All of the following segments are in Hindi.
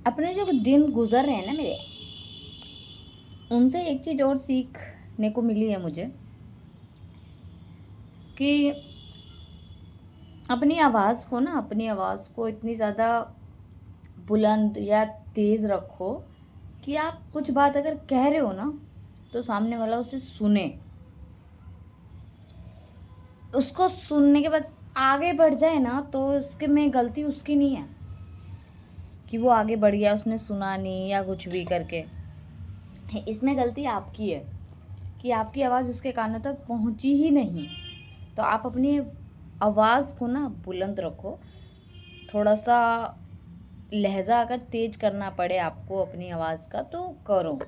अपने जो दिन गुजर रहे हैं ना मेरे, उनसे एक चीज़ और सीखने को मिली है मुझे कि अपनी आवाज़ को इतनी ज़्यादा बुलंद या तेज़ रखो कि आप कुछ बात अगर कह रहे हो ना तो सामने वाला उसे सुने, उसको सुनने के बाद आगे बढ़ जाए ना तो उसके में गलती उसकी नहीं है कि वो आगे बढ़ गया, उसने सुना नहीं या कुछ भी करके। इसमें गलती आपकी है कि आपकी आवाज़ उसके कानों तक पहुंची ही नहीं। तो आप अपनी आवाज़ को ना बुलंद रखो। थोड़ा सा लहजा अगर तेज करना पड़े आपको अपनी आवाज़ का तो करो,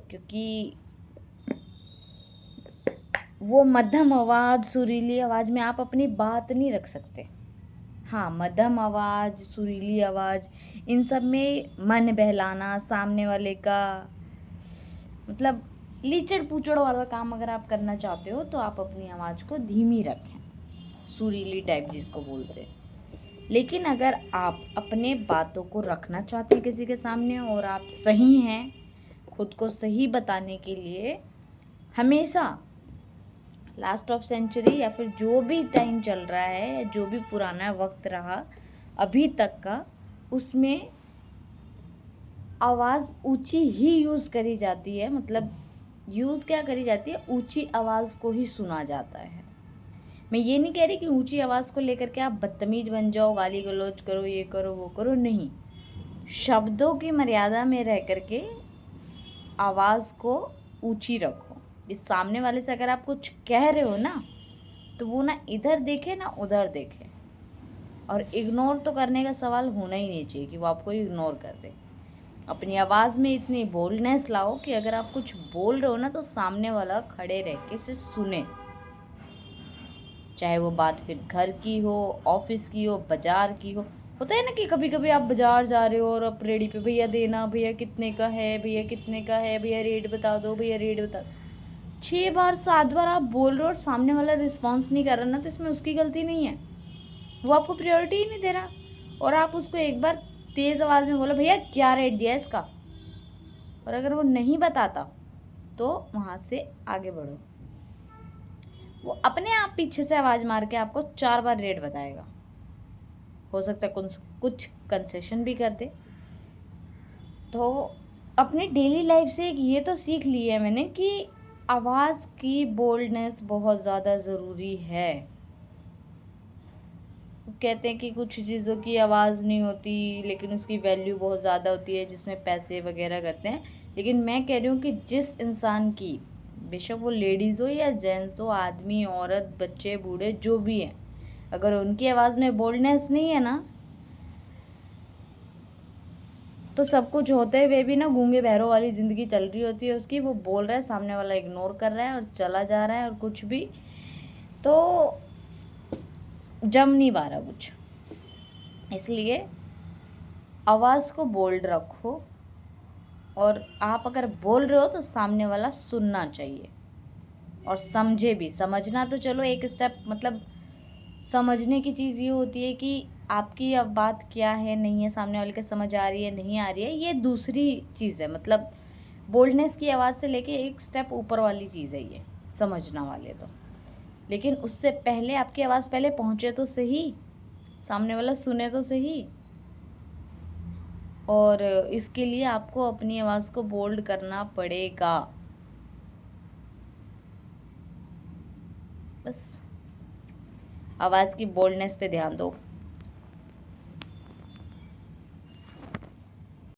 क्योंकि वो मध्यम आवाज़, सुरीली आवाज़ में आप अपनी बात नहीं रख सकते। हाँ, मध्यम आवाज़, सुरीली आवाज़, इन सब में मन बहलाना, सामने वाले का मतलब लीचड़ पूचड़ वाला काम अगर आप करना चाहते हो तो आप अपनी आवाज़ को धीमी रखें, सुरीली टाइप जिसको बोलते हैं। लेकिन अगर आप अपने बातों को रखना चाहते हैं किसी के सामने और आप सही हैं, खुद को सही बताने के लिए हमेशा लास्ट ऑफ सेंचुरी या फिर जो भी टाइम चल रहा है या जो भी पुराना वक्त रहा अभी तक का, उसमें आवाज़ ऊंची ही यूज़ करी जाती है। मतलब यूज़ क्या करी जाती है, ऊंची आवाज़ को ही सुना जाता है। मैं ये नहीं कह रही कि ऊंची आवाज़ को लेकर के आप बदतमीज बन जाओ, गाली गलौज करो, ये करो वो करो, नहीं। शब्दों की मर्यादा में रह करके आवाज़ को ऊंची रखो। इस सामने वाले से अगर आप कुछ कह रहे हो ना तो वो ना इधर देखे ना उधर देखे, और इग्नोर तो करने का सवाल होना ही नहीं चाहिए कि वो आपको इग्नोर कर दे। अपनी आवाज़ में इतनी बोल्डनेस लाओ कि अगर आप कुछ बोल रहे हो ना तो सामने वाला खड़े रह के उसे सुने, चाहे वो बात फिर घर की हो, ऑफिस की हो, बाजार की हो। होता है ना कि कभी कभी आप बाजार जा रहे हो और आप रेडी पे, भैया देना, भैया कितने का है, भैया कितने का है, भैया रेट बता दो, भैया रेट बता दो। 6 बार 7 बार आप बोल रहे हो और सामने वाला रिस्पॉन्स नहीं कर रहा ना, तो इसमें उसकी गलती नहीं है, वो आपको प्रायोरिटी ही नहीं दे रहा। और आप उसको एक बार तेज़ आवाज़ में बोलो, भैया क्या रेट दिया इसका, और अगर वो नहीं बताता तो वहाँ से आगे बढ़ो। वो अपने आप पीछे से आवाज़ मार के आपको 4 बार रेट बताएगा। हो सकता है कुछ कंसेशन भी कर दे। तो अपनी डेली लाइफ से एक ये तो सीख ली है मैंने कि आवाज़ की बोल्डनेस बहुत ज़्यादा ज़रूरी है। कहते हैं कि कुछ चीज़ों की आवाज़ नहीं होती लेकिन उसकी वैल्यू बहुत ज़्यादा होती है, जिसमें पैसे वगैरह करते हैं। लेकिन मैं कह रही हूँ कि जिस इंसान की, बेशक वो लेडीज़ हो या जेंट्स हो, आदमी औरत बच्चे बूढ़े जो भी हैं, अगर उनकी आवाज़ में बोल्डनेस नहीं है ना तो सब कुछ होते हुए भी ना गूंगे बहरों वाली ज़िंदगी चल रही होती है उसकी। वो बोल रहा है, सामने वाला इग्नोर कर रहा है और चला जा रहा है, और कुछ भी तो जम नहीं पा रहा कुछ। इसलिए आवाज़ को बोल्ड रखो, और आप अगर बोल रहे हो तो सामने वाला सुनना चाहिए और समझे भी। समझना तो चलो एक स्टेप, मतलब समझने की चीज़ ये होती है कि आपकी अब बात क्या है, नहीं है, सामने वाले के समझ आ रही है नहीं आ रही है, ये दूसरी चीज़ है। मतलब बोल्डनेस की आवाज़ से लेके एक स्टेप ऊपर वाली चीज़ है ये, समझना वाले तो। लेकिन उससे पहले आपकी आवाज़ पहले पहुँचे तो सही, सामने वाला सुने तो सही। और इसके लिए आपको अपनी आवाज़ को बोल्ड करना पड़ेगा। बस आवाज़ की बोल्डनेस पे ध्यान दो।